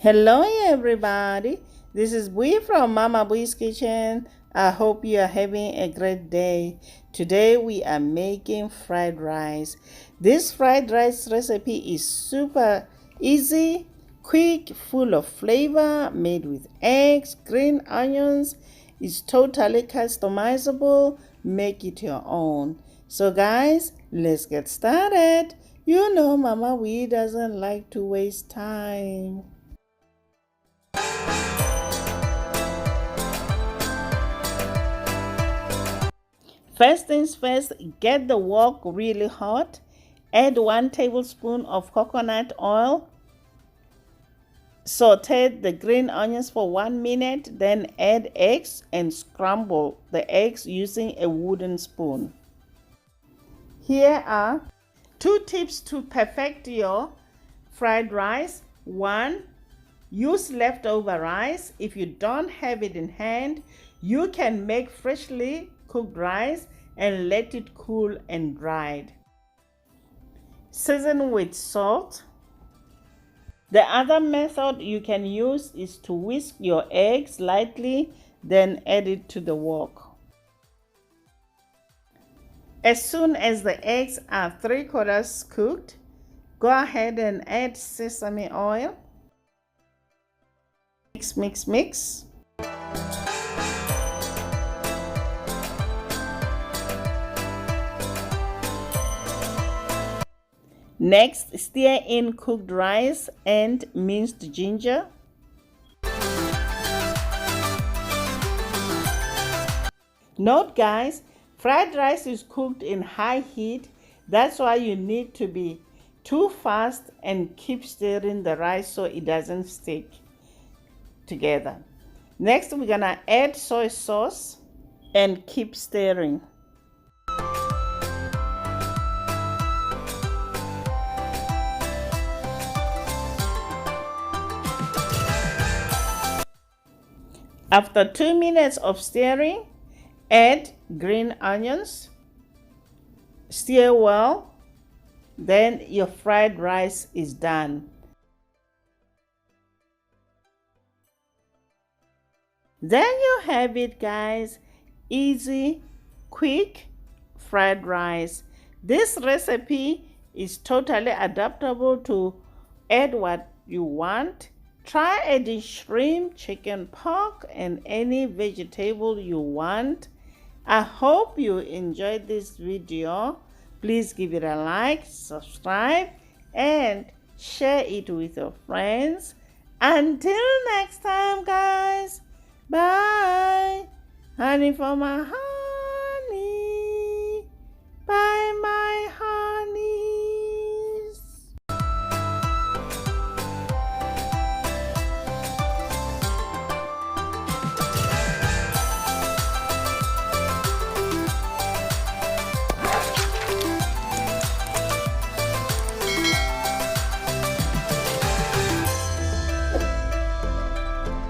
Hello everybody, this is Bui from Mama Boi's Kitchen. I hope you are having a great day. Today we are making fried rice. This fried rice recipe is super easy, quick, full of flavor, made with eggs, green onions. It's totally customizable. Make it your own. So guys, let's get started. You know Mama Bui doesn't like to waste time. First things first, get the wok really hot. Add 1 tablespoon of coconut oil. Saute the green onions for 1 minute, then add eggs and scramble the eggs using a wooden spoon. Here are 2 tips to perfect your fried rice. 1. Use leftover rice. If you don't have it in hand, you can make freshly cooked rice and let it cool and dry. Season with salt. The other method you can use is to whisk your eggs lightly, then add it to the wok. As soon as the eggs are 3/4 cooked, go ahead and add sesame oil. Mix, mix, mix. Next, stir in cooked rice and minced ginger. Note guys, fried rice is cooked in high heat. That's why you need to be too fast and keep stirring the rice so it doesn't stick together. Next, we're gonna add soy sauce and keep stirring. After 2 minutes of stirring, add green onions. Stir well. Then your fried rice is done. Then you have it guys. Easy, quick fried rice. This recipe is totally adaptable to add what you want. Try adding shrimp, chicken, pork, and any vegetable you want. I hope you enjoyed this video. Please give it a like, subscribe, and share it with your friends. Until next time, guys. Bye. Honey for my heart.